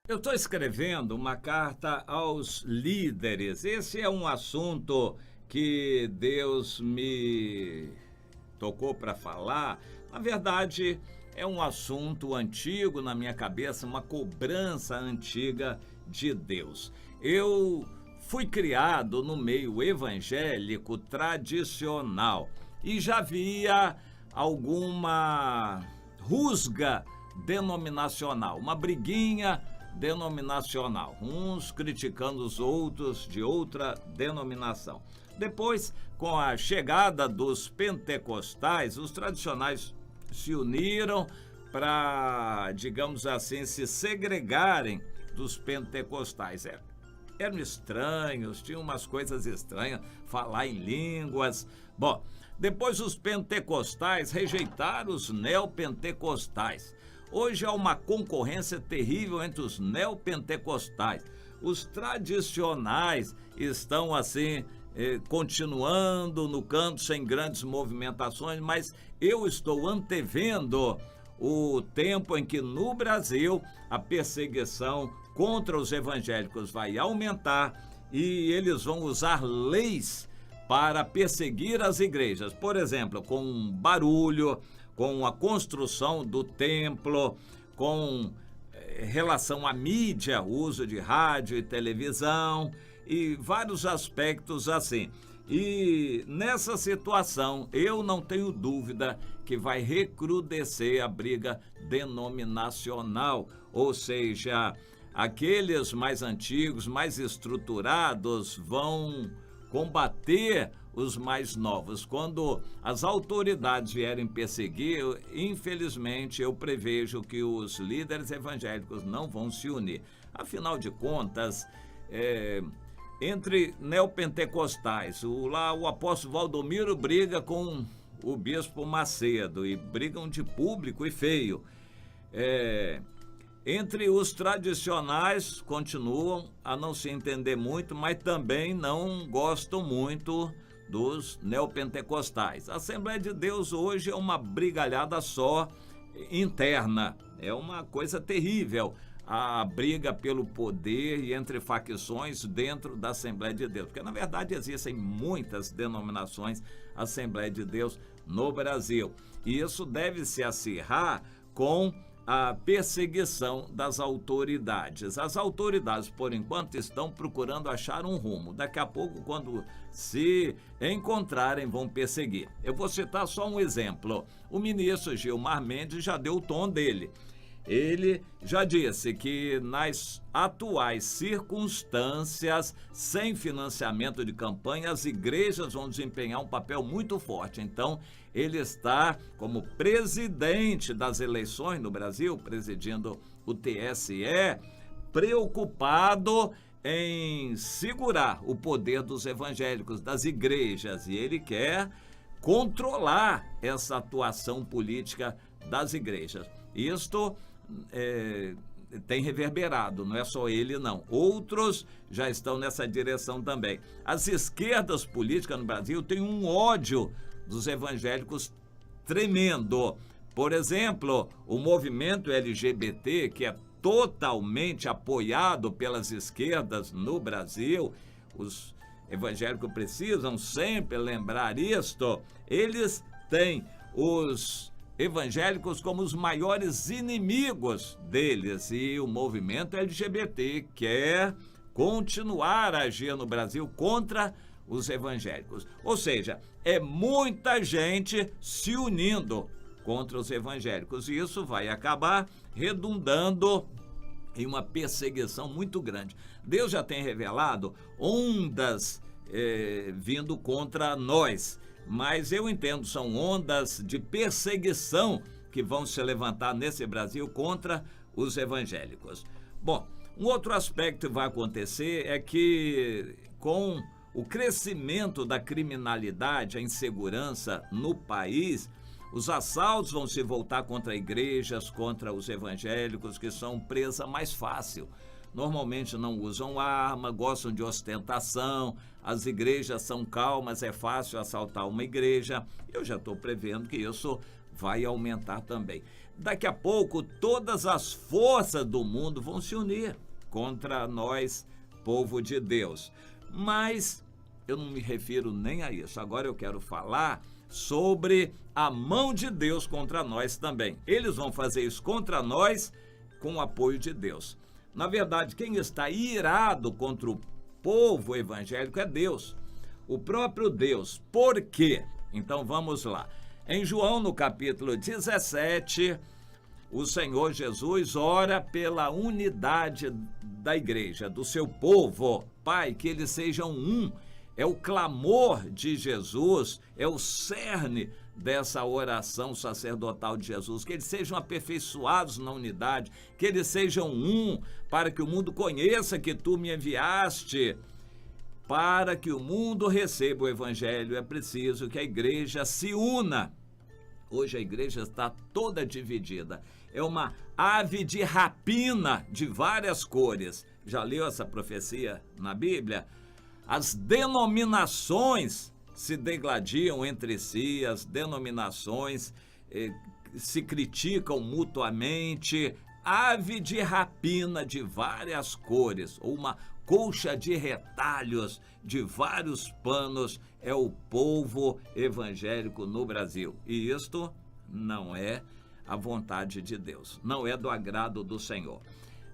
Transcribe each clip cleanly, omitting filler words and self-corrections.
Eu estou escrevendo uma carta aos líderes. Esse é um assunto que Deus me tocou para falar. Na verdade, é um assunto antigo na minha cabeça, uma cobrança antiga de Deus. Eu fui criado no meio evangélico tradicional e já havia alguma rusga denominacional, uma briguinha denominacional, uns criticando os outros de outra denominação. Depois, com a chegada dos pentecostais, os tradicionais se uniram para, digamos assim, se segregarem dos pentecostais. Eram estranhos, tinham umas coisas estranhas, falar em línguas. Bom, depois os pentecostais rejeitaram os neopentecostais. Hoje há uma concorrência terrível entre os neopentecostais. Os tradicionais estão assim, continuando no canto sem grandes movimentações, mas eu estou antevendo o tempo em que no Brasil a perseguição contra os evangélicos vai aumentar e eles vão usar leis para perseguir as igrejas. Por exemplo, com barulho, com a construção do templo, com relação à mídia, uso de rádio e televisão e vários aspectos assim. E nessa situação, eu não tenho dúvida que vai recrudescer a briga denominacional, ou seja, aqueles mais antigos, mais estruturados vão combater os mais novos. Quando as autoridades vierem perseguir, infelizmente eu prevejo que os líderes evangélicos não vão se unir. Afinal de contas, entre neopentecostais, o apóstolo Valdomiro briga com o bispo Macedo e brigam de público e feio. Entre os tradicionais continuam a não se entender muito, mas também não gostam muito dos neopentecostais. A Assembleia de Deus hoje é uma brigalhada só interna, é uma coisa terrível a briga pelo poder e entre facções dentro da Assembleia de Deus, porque na verdade existem muitas denominações Assembleia de Deus no Brasil, e isso deve se acirrar com a perseguição das autoridades. As autoridades, por enquanto, estão procurando achar um rumo. Daqui a pouco, quando se encontrarem, vão perseguir. Eu vou citar só um exemplo. O ministro Gilmar Mendes já deu o tom dele. Ele já disse que nas atuais circunstâncias, sem financiamento de campanha, as igrejas vão desempenhar um papel muito forte. Então, ele está como presidente das eleições no Brasil, presidindo o TSE, preocupado em segurar o poder dos evangélicos, das igrejas, e ele quer controlar essa atuação política das igrejas. Isto tem reverberado, não é só ele não. Outros já estão nessa direção também. As esquerdas políticas no Brasil têm um ódio dos evangélicos tremendo. Por exemplo, o movimento LGBT, que é totalmente apoiado pelas esquerdas no Brasil, os evangélicos precisam sempre lembrar isto, eles têm os evangélicos como os maiores inimigos deles, e o movimento LGBT quer continuar a agir no Brasil contra os evangélicos. Ou seja, é muita gente se unindo contra os evangélicos, e isso vai acabar redundando em uma perseguição muito grande. Deus já tem revelado ondas vindo contra nós, mas eu entendo, são ondas de perseguição que vão se levantar nesse Brasil contra os evangélicos. Bom, um outro aspecto que vai acontecer é que com o crescimento da criminalidade, a insegurança no país, os assaltos vão se voltar contra igrejas, contra os evangélicos, que são presa mais fácil. normalmente não usam arma, gostam de ostentação, as igrejas são calmas, é fácil assaltar uma igreja. Eu já estou prevendo que isso vai aumentar também. Daqui a pouco, todas as forças do mundo vão se unir contra nós, povo de Deus. Mas eu não me refiro nem a isso. Agora eu quero falar sobre a mão de Deus contra nós também. Eles vão fazer isso contra nós com o apoio de Deus. Na verdade, quem está irado contra o povo evangélico é Deus, o próprio Deus. Por quê? Então vamos lá. Em João, no capítulo 17, o Senhor Jesus ora pela unidade da igreja, do seu povo. Pai, que eles sejam um. É o clamor de Jesus, é o cerne dessa oração sacerdotal de Jesus, que eles sejam aperfeiçoados na unidade, que eles sejam um, para que o mundo conheça que tu me enviaste. Para que o mundo receba o evangelho, é preciso que a igreja se una. Hoje a igreja está toda dividida. É uma ave de rapina de várias cores. Já leu essa profecia na Bíblia? As denominações se degladiam entre si, as denominações se criticam mutuamente. Ave de rapina de várias cores, ou uma colcha de retalhos de vários panos, é o povo evangélico no Brasil. E isto não é a vontade de Deus, não é do agrado do Senhor.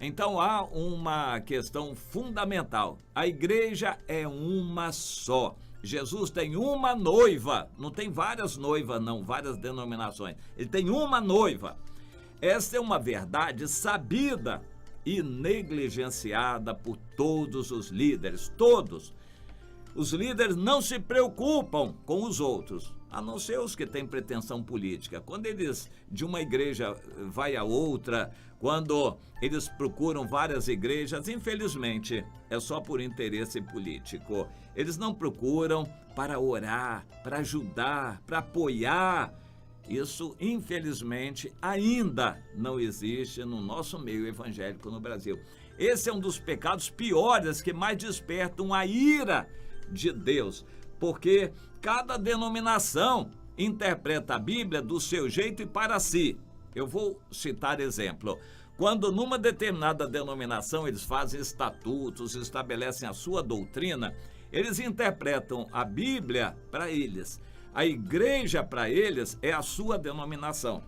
Então há uma questão fundamental. A igreja é uma só. Jesus tem uma noiva, não tem várias noivas não, várias denominações. Ele tem uma noiva. Essa é uma verdade sabida e negligenciada por todos os líderes, todos. Os líderes não se preocupam com os outros, a não ser os que têm pretensão política. Quando eles, de uma igreja, vai a outra, quando eles procuram várias igrejas, infelizmente, é só por interesse político. Eles não procuram para orar, para ajudar, para apoiar. Isso, infelizmente, ainda não existe no nosso meio evangélico no Brasil. Esse é um dos pecados piores que mais despertam a ira de Deus, porque cada denominação interpreta a Bíblia do seu jeito e para si. Eu vou citar exemplo. Quando numa determinada denominação eles fazem estatutos, estabelecem a sua doutrina, eles interpretam a Bíblia para eles. A igreja para eles é a sua denominação.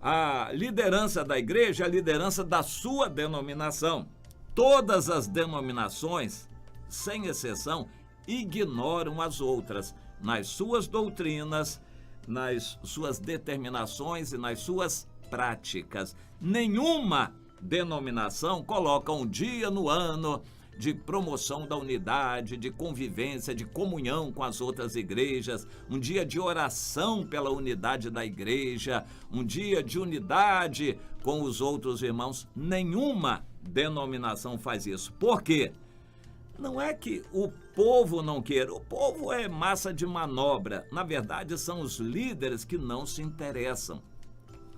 A liderança da igreja é a liderança da sua denominação. Todas as denominações, sem exceção, ignoram as outras nas suas doutrinas, nas suas determinações e nas suas práticas. Nenhuma denominação coloca um dia no ano de promoção da unidade, de convivência, de comunhão com as outras igrejas, um dia de oração pela unidade da igreja, um dia de unidade com os outros irmãos. Nenhuma denominação faz isso. Por quê? Não é que o povo não queira, o povo é massa de manobra. Na verdade, são os líderes que não se interessam.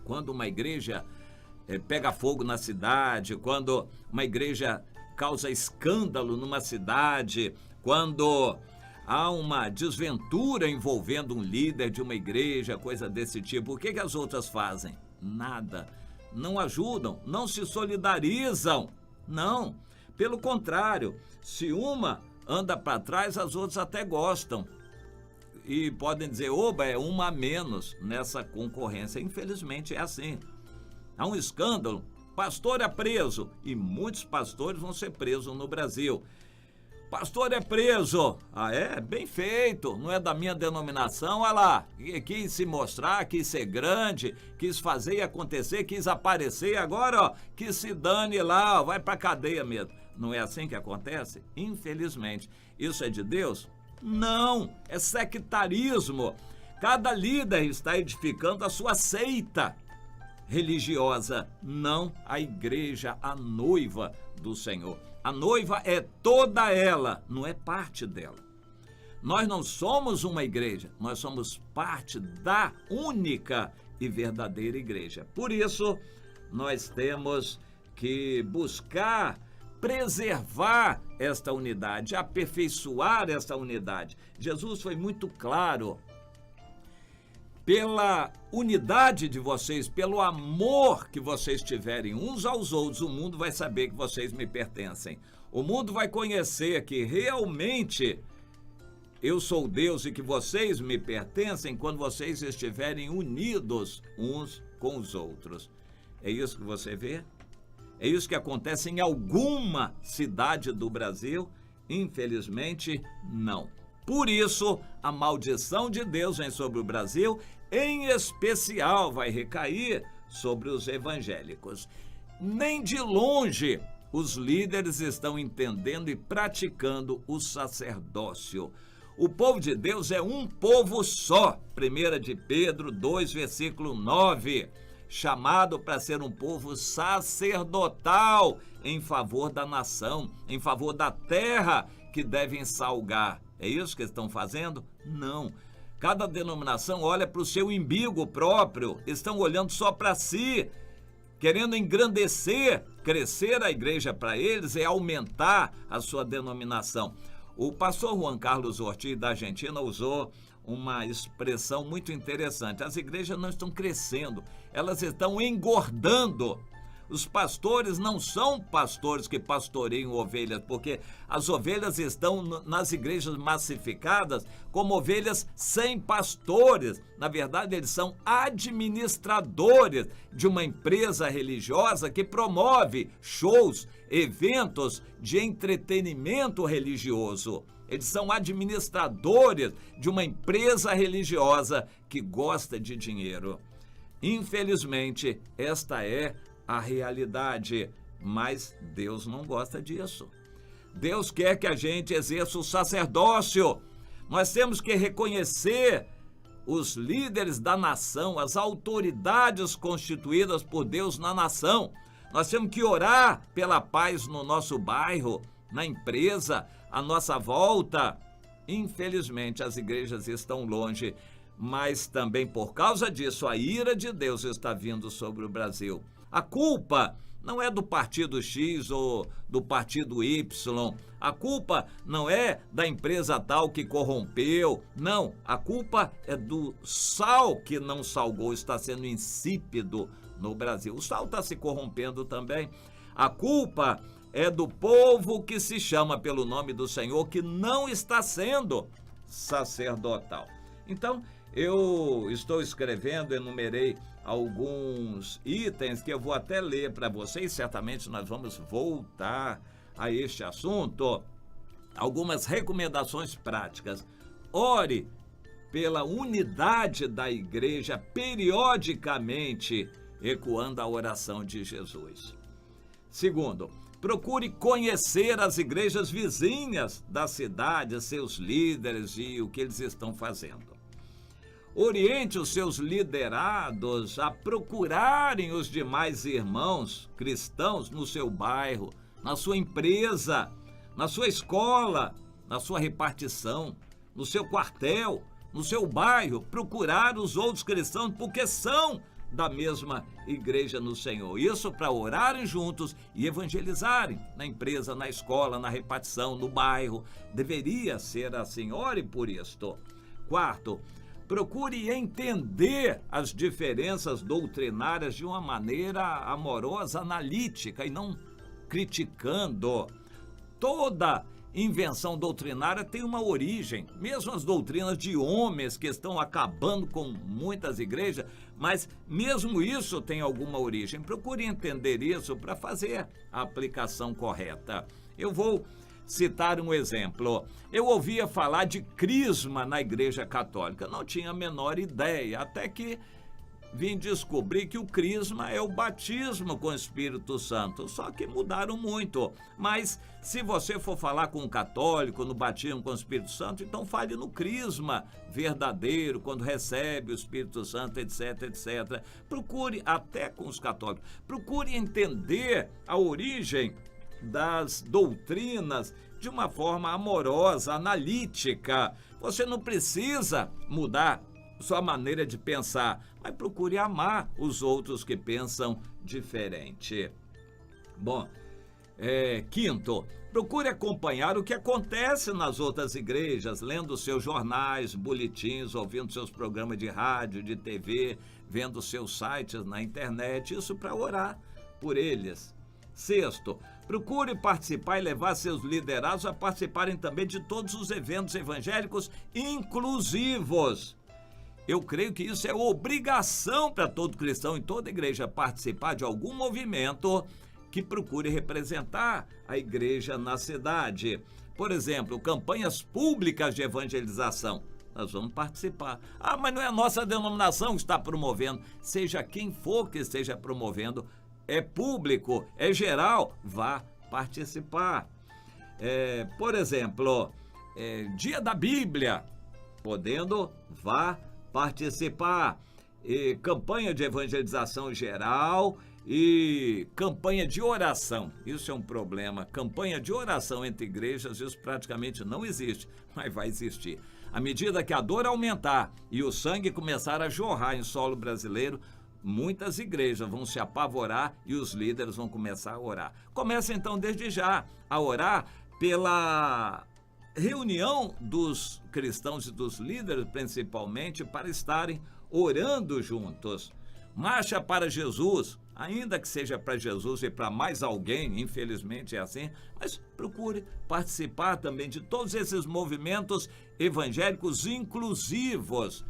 Quando uma igreja pega fogo na cidade, quando uma igreja causa escândalo numa cidade, quando há uma desventura envolvendo um líder de uma igreja, coisa desse tipo, o que as outras fazem? Nada. Não ajudam, não se solidarizam. Não. Pelo contrário, se uma anda para trás, as outras até gostam. E podem dizer, oba, é uma a menos nessa concorrência. Infelizmente é assim. Há um escândalo, pastor é preso, e muitos pastores vão ser presos no Brasil. Pastor é preso. Ah, é? Bem feito. Não é da minha denominação, olha lá. Quis se mostrar, quis ser grande, quis fazer e acontecer, quis aparecer. Agora, ó, que se dane lá, ó, vai pra cadeia mesmo. Não é assim que acontece? Infelizmente. Isso é de Deus? Não, é sectarismo. Cada líder está edificando a sua seita religiosa, não a igreja, a noiva do Senhor. A noiva é toda ela, não é parte dela. Nós não somos uma igreja, nós somos parte da única e verdadeira igreja. Por isso, nós temos que buscar preservar esta unidade, aperfeiçoar esta unidade. Jesus foi muito claro. Pela unidade de vocês, pelo amor que vocês tiverem uns aos outros, o mundo vai saber que vocês me pertencem. O mundo vai conhecer que realmente eu sou Deus e que vocês me pertencem quando vocês estiverem unidos uns com os outros. É isso que você vê? É isso que acontece em alguma cidade do Brasil? Infelizmente, não. Por isso, a maldição de Deus vem sobre o Brasil, em especial vai recair sobre os evangélicos. Nem de longe os líderes estão entendendo e praticando o sacerdócio. O povo de Deus é um povo só. 1 de Pedro 2, versículo 9. Chamado para ser um povo sacerdotal em favor da nação, em favor da terra que devem salgar. É isso que estão fazendo? Não. Cada denominação olha para o seu umbigo próprio, estão olhando só para si, querendo engrandecer, crescer a igreja para eles é aumentar a sua denominação. O pastor Juan Carlos Ortiz, da Argentina, usou uma expressão muito interessante. As igrejas não estão crescendo, elas estão engordando. Os pastores não são pastores que pastoreiam ovelhas, porque as ovelhas estão nas igrejas massificadas como ovelhas sem pastores. Na verdade, eles são administradores de uma empresa religiosa que promove shows, eventos de entretenimento religioso. Eles são administradores de uma empresa religiosa que gosta de dinheiro. Infelizmente, esta é a realidade, mas Deus não gosta disso. Deus quer que a gente exerça o sacerdócio. Nós temos que reconhecer os líderes da nação, as autoridades constituídas por Deus na nação. Nós temos que orar pela paz no nosso bairro, na empresa, à nossa volta. Infelizmente, as igrejas estão longe, mas também por causa disso, a ira de Deus está vindo sobre o Brasil. A culpa não é do partido X ou do partido Y. A culpa não é da empresa tal que corrompeu. Não, a culpa é do sal que não salgou, está sendo insípido no Brasil. O sal está se corrompendo também. A culpa é do povo que se chama pelo nome do Senhor, que não está sendo sacerdotal. Então, eu estou escrevendo, enumerei alguns itens que eu vou até ler para vocês. Certamente nós vamos voltar a este assunto. Algumas recomendações práticas. Ore pela unidade da igreja periodicamente, ecoando a oração de Jesus. Segundo, procure conhecer as igrejas vizinhas da cidade, seus líderes e o que eles estão fazendo. Oriente os seus liderados a procurarem os demais irmãos cristãos no seu bairro, na sua empresa, na sua escola, na sua repartição, no seu quartel, no seu bairro, procurar os outros cristãos, porque são da mesma igreja no Senhor. Isso para orarem juntos e evangelizarem na empresa, na escola, na repartição, no bairro. Deveria ser assim. Ore por isto. Quarto, procure entender as diferenças doutrinárias de uma maneira amorosa, analítica e não criticando. Toda invenção doutrinária tem uma origem, mesmo as doutrinas de homens que estão acabando com muitas igrejas, mas mesmo isso tem alguma origem. Procure entender isso para fazer a aplicação correta. Eu vou citar um exemplo. Eu ouvia falar de crisma na Igreja Católica, não tinha a menor ideia, até que vim descobrir que o crisma é o batismo com o Espírito Santo, só que mudaram muito. Mas se você for falar com um católico no batismo com o Espírito Santo, então fale no crisma verdadeiro, quando recebe o Espírito Santo, etc, etc. Procure, até com os católicos, procure entender a origem das doutrinas de uma forma amorosa, analítica. Você não precisa mudar sua maneira de pensar, mas procure amar os outros que pensam diferente. Bom, quinto, procure acompanhar o que acontece nas outras igrejas, lendo seus jornais, boletins, ouvindo seus programas de rádio, de TV, vendo seus sites na internet, isso para orar por eles. Sexto, procure participar e levar seus liderados a participarem também de todos os eventos evangélicos inclusivos. Eu creio que isso é obrigação para todo cristão em toda igreja participar de algum movimento que procure representar a igreja na cidade. Por exemplo, campanhas públicas de evangelização. Nós vamos participar. Mas não é a nossa denominação que está promovendo. Seja quem for que esteja promovendo, é público, é geral, vá participar. Por exemplo, Dia da Bíblia, podendo, vá participar. Campanha de evangelização geral e campanha de oração. Isso é um problema. Campanha de oração entre igrejas, isso praticamente não existe, mas vai existir. À medida que a dor aumentar e o sangue começar a jorrar em solo brasileiro, muitas igrejas vão se apavorar e os líderes vão começar a orar. Começa então desde já a orar pela reunião dos cristãos e dos líderes, principalmente, para estarem orando juntos. Marcha para Jesus, ainda que seja para Jesus e para mais alguém, infelizmente é assim, mas procure participar também de todos esses movimentos evangélicos inclusivos.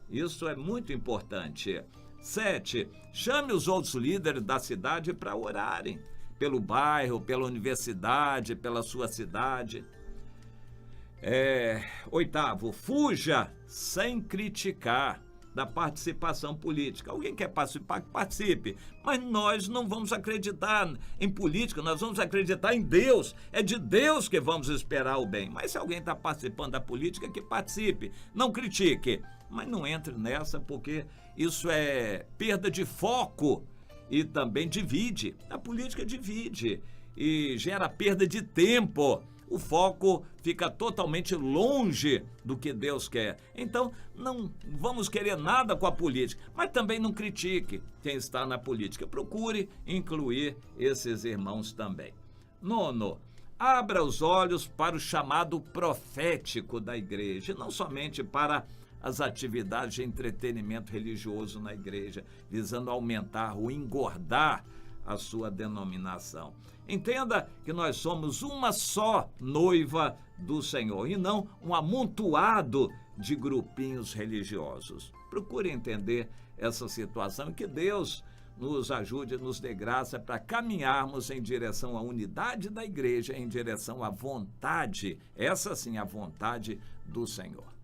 Isso é muito importante. 7. Chame os outros líderes da cidade para orarem pelo bairro, pela universidade, pela sua cidade. 8. Fuja sem criticar da participação política. Alguém quer participar, que participe. Mas nós não vamos acreditar em política, nós vamos acreditar em Deus. É de Deus que vamos esperar o bem. Mas se alguém está participando da política, que participe. Não critique. Mas não entre nessa, porque isso é perda de foco e também divide. A política divide e gera perda de tempo. O foco fica totalmente longe do que Deus quer. Então, não vamos querer nada com a política, mas também não critique quem está na política. Procure incluir esses irmãos também. 9. Abra os olhos para o chamado profético da igreja, não somente para as atividades de entretenimento religioso na igreja, visando aumentar ou engordar a sua denominação. Entenda que nós somos uma só noiva do Senhor e não um amontoado de grupinhos religiosos. Procure entender essa situação e que Deus nos ajude, nos dê graça para caminharmos em direção à unidade da igreja, em direção à vontade, essa sim, a vontade do Senhor.